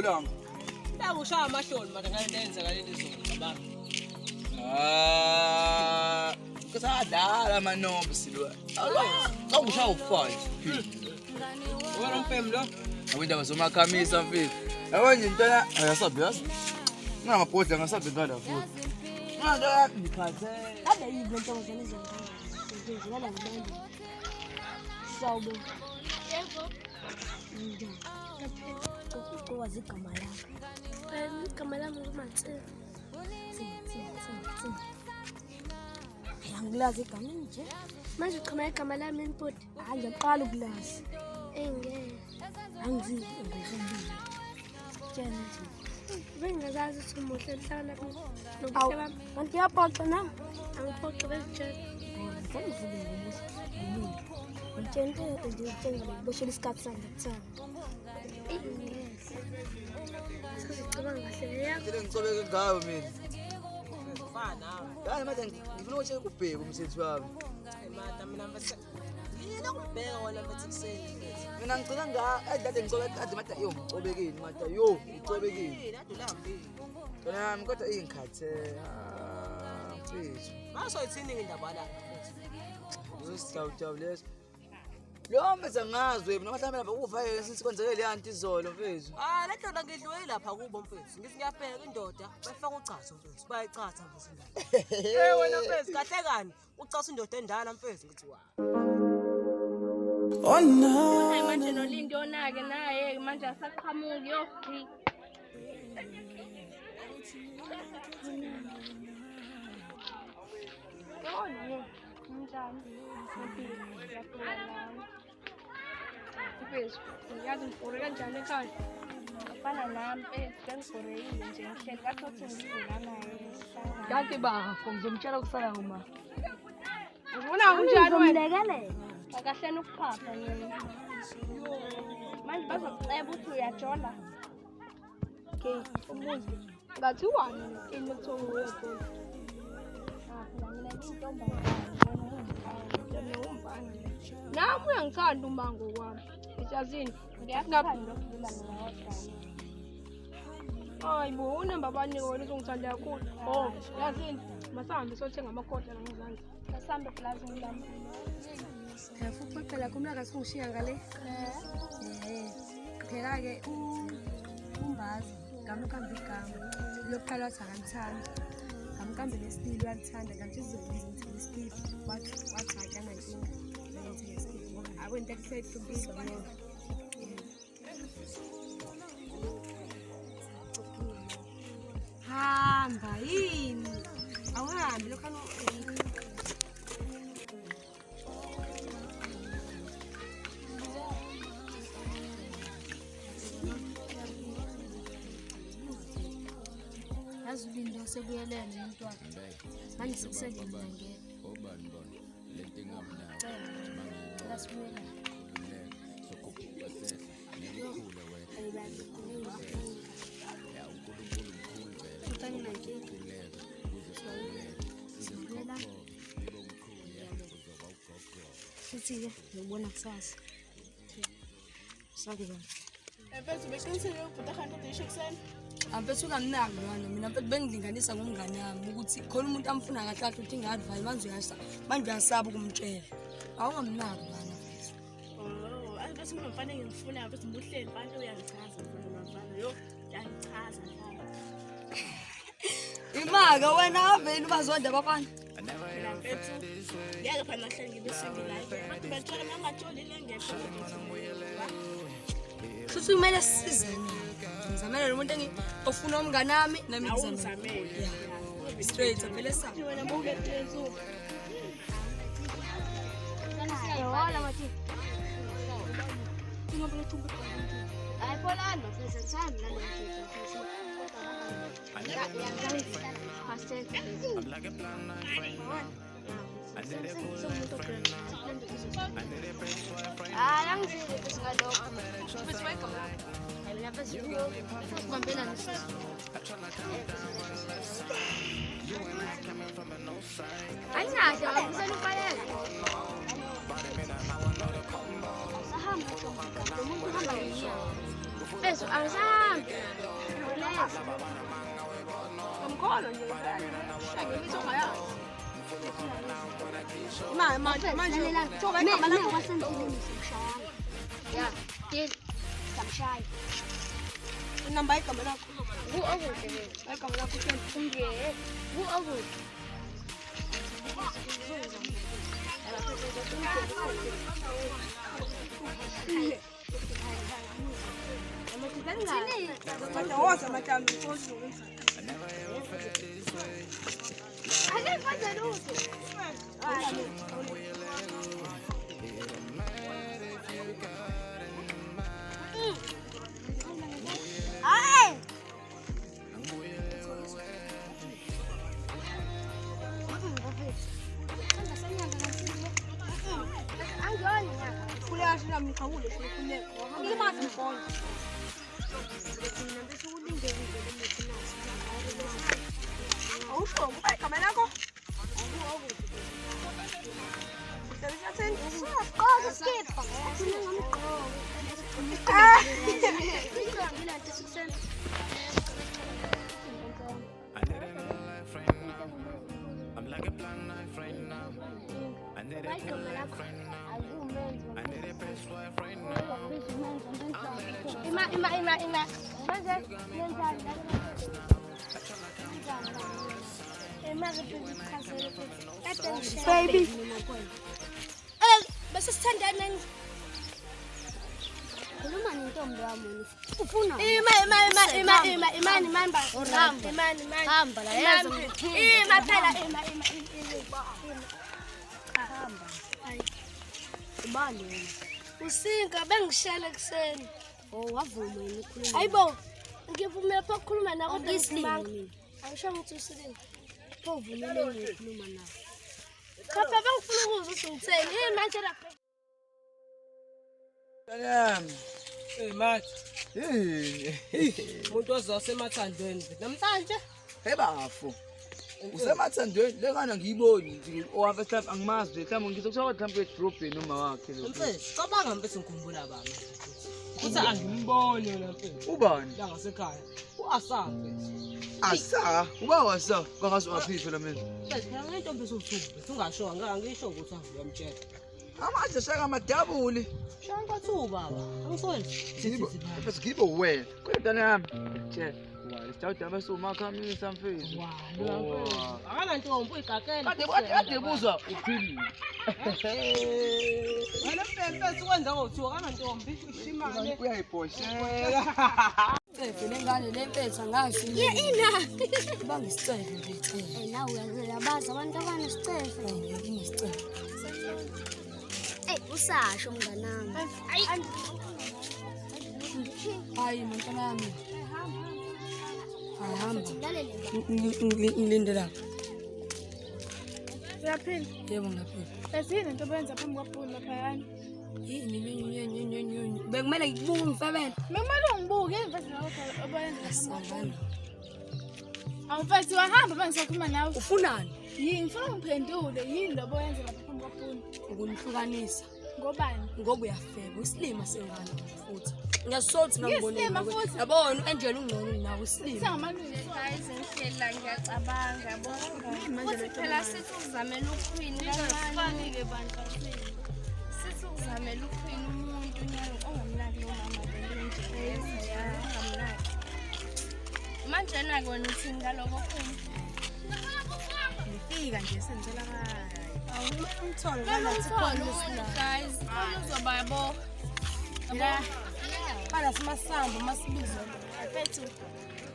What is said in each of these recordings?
ilanga. La ushaya amahloni manje ngale ndenza ngaleli zolo baba. Kusadala manobo silwa. Awushaya u5. Wena mfemi lo. Awindaba zomakhamisa mfethu. Yabona into ayasabi yazi. Ngamabhodla ngasabi ngala futhi. Manje ngikhathe. Ade yini into zenza ngala ngibambe. Sawube. Yebo. Njani? Ukwazi igama lakho. Igama lami nguMatsela. Angilazi igama nje. Manje ukhama igama lami impoti. Hayi ngiyaqala ukulazi. Angizi ngizombiza. Tjena nje. Bengazazi ukuthi umuhle mhlawumbe nokuhlaba. Kanti yaphoxa na? Angiphoxa bezitshela. Ngizivule nje. Ngitshente ngitshengele boshela isikhathi sami ngikuthanda. Sizicabanga kahle yakho. Ngicobeke ngayo mina. Mfana. Hayi manje ngifuna ukuthi kubheke umsebenzi wami. Mata mina mfethu. Yini ukubheka wona mfethu kuseni. Mina ngicela ngade ngicobeke kade mata yo ngicobekeni mata yo ngicobekeni. Ade ulambile. Yona kodwa ingikhathe. Mfethu. Maso ithini indaba la. Usawujabulesa. Lo mfethu angazwe mina mhlawumbe lapha uvaye since kwenzeke le anti izolo mfethu. La ndoda ngidliwe lapha kubo mfethu. Ngithi ngiyabheka indoda bayifaka uchazo mfethu. Bayichatha mfethu. Wena mfethu kahle kani? Ucasa indoda endala mfethu ngithi wa. Oh no. Hayi manje noLindo onake naye manje asaqhamuki yogqi. Yoni. Njani? Mfethu, ngiyazi ngifore kanjani ekhaya. Afana nami ngifore nje ngihleli kathothi ngizula naye. Kanti bafo ngizomtshela kusala ngoma. Ubona kunjani wena? Akahleni ukuphapha yena. Manje bazokuceba ukuthi uyajola. Okay, umuzi. Ngathi wani inethomo wethu. Phela mina intombi. Nami uyangithanda umango kwami. Isazini, ngiyakuthanda ukudlula mina wodwa. Hayi bo, unamba abanike wena uzongithanda kakhulu. Oh, yazini, masambe sothenga amakhoda ngezandla. Masambe plaza ngilami. Futhi phela kumlaka singishiya ngale. Phela ke umbazi ngamukamba igama. Lokuqala wathi akanthanda. Ngamukamba lesibili walithanda kanti izokwenza lesibili wathi akana inkinga. I went that trade to be no. Hamba yini? Awuhambi lokho Azulindo sekuyelene umntwana. Manje sekusele ngiyangena. Obani bona lento engamnandi. Lasibuyela. Sokukhupha sese ngikhule wena. Ya uNkulunkulu mkhulu vele. Uthani nake. Sizobuyela. Sithi-ke ngibona kusasa. Sakhe bani. Mfethu beqinisile ukuthi akhanda udisho kuseni. Mfethu ungamnaki lwana mina mfethu bengilinganisa ngomngane wami ukuthi khona umuntu amfuna kahle kahle uthi ngi-advise manje uyasaba ukumtshela. Awungamnaki lwana mfethu. Oh, bese mina mfanele ngifuna bese mbuhleli manje uyangichaza mfana mfana yo uyangichaza mfana. Imaka wena aveli ubazonda bafana. Mfethu ngeke phela nahleli ngibe sengilike. Manje bethola ngangatholile ngekho. Futhi kumele sizane. Ngizamela lo muntu ofuna umngane nami nami ngizamela. Straight vele sa. Wena bonke lezo. Wala mathi. Ngibona thumbu. Ay polano, sesensana la nto. Peso, Ngikholwa nje ngiyisho ngayazi. Manje thoka igama lakho wasendlini simshaya. Ya, deal. Samshaya. inamba igama lakho. Ku-okude. Igama lakho Nje. Ku-okude. Woza madam Nkosi. Akekwenza lutho. Hayi. Kuliyashila mkhawule kukhule. Ngilimazi mfona. Awusho kuba igama lakho? Sebenzathini? Qoza skipha. Ngomgqoko. Ngilante sikusena. I'm like a plan knife right now. I need a plan knife right now. I need a best wife right now. Ima. Manje yenzani la? Baby. Bese sithandana nini? Khuluma nentombi wami ufuna. Imani mamba. Imani. Hamba la yazo. Phela. Hamba. Hayi. Ubani wena? Usinga bengishela kuseni. Oh wavuma yini ukukhuluma? Hayibo. Ngivumela pha ukukhuluma nawe kodwa mina. Angisho ukuthi usilile. Pho uvumele ukukhuluma nawe. Cha phela bengifuna ukuzwa ukuthi ngitheni. Manje lapha. Yami. Hey mathi, Hey. umuntu ozasemathandweni namhlanje. Hey bafo. Usemathandweni lengane ngiyiboni nje owafe mhlawumbe angimazi mhlawumbe ngizokushawa mhlawumbe edrobheni noma wakhe lo. Mfethu, cabanga mfethu ngikhumbula baba. Kuthi angimboni yona mfethu. Ubani? La ngasekhaya. Uasabe. Asa, uba wasa kangaso waphiphe lo mina. Mfethu, phela ngentombi esuthuba, ungasho ngisho ukuthi angiyamtshela. Amaje shaka madabuli. Shanga thu baba. Angisowenzi. Bese ngibo wena. Kodwa yami. Che. Wala, sitawuda bese umakhamisa mfethu. Wow. Akana ntombi uyigakela. Kade buzwa uphilile. Wena mfethu ukwenza ngothiwa akana ntombi ushimane. Uyayiposhela. Cefe lengane lempethu angazi. Ina. Bangisicefe mfethu. Nawe uyabaza abantu abanesicefe. Ngiyisicefe. Usasho mnganami. Hayi mntwana yami. Hamba. Lalela. Ngilinde la. Uyaphila? Yebo ngiyaphila. Esiyini into obenza phambi kwabhulu laphayana? Yini. Bekumele ngikubuke ngifebele. Bekumele ungibuke imfethi nawe obenza. Asangana. Awumfethi wahamba bengisakhuluma nawe. Ufunani? Yini ngifuna ungiphendule yini lo obenza lapha phambi kwabhulu? Ukunihlukanisa. Ngobani? Ngoba uyafeba usilima sengane futhi. Ngiyasothi ngambonile. Ngisilima futhi? Yabona uAngela ungcono nawe usilima. Sengamalungu. Guys, ngihlela ngiyacabanga yabo. Futhi phela sithi uzamela uQueen kancane. Sithi uzamela uQueen umuntu ongamnaki nomama belinje ya ongamnaki. Manje nake wena uthini ngaloko Queen? Ngifika nje senzela khaya. Umtholo Guys, uzoba yabo. la. Bala simasambo masibizo. Afethu.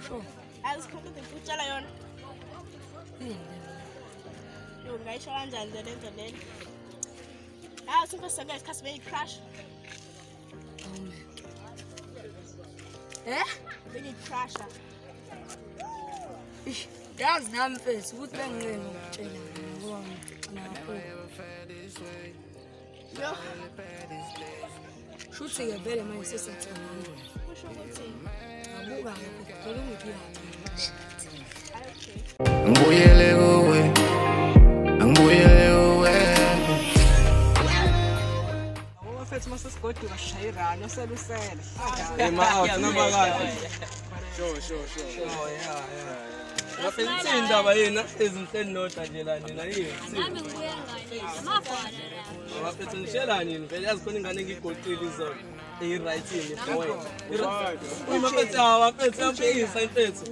Sho. Asikhona ukutshela yona. Yo, ngayisho kanjani le nto lena? Sifo sake isikhathi beyi-crash. Beyi-crasha. Yazi nami mfethu ukuthi benginqeni ukutshela ngibona ngapho. Yo, Shuthi ke vele manje sesithanda. kusho ukuthi Abuka ke phela ungithi Angibuyele kuwe. Mfethu masesigodwa shayirana oselusele. Ema out noma kahle. Sure. Ngaphethe indaba yena ezinhleni nodwa nje la nina yini. Nami ngibuye ngane. Amafana la. Ngaphethe ngishela nini vele yazi khona ingane engigoqile izolo. Right yini boy. Ngaphethe awaphethe aphisa impethu.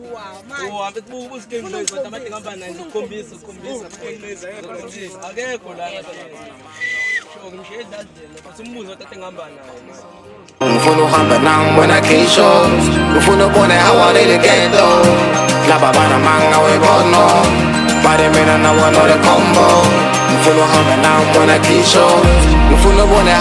Wow, aphethe ubusike ngizwe kodwa manje ngihamba naye ukukhombisa. Akekho la ngishela nje bathi umbuzo tata ngihamba naye. Ngifuna uhamba nami wena kisho ngifuna ubone how they get low laba bana manga webono bade mina na one on the combo ngifuna uhamba nami wena kisho ngifuna ubone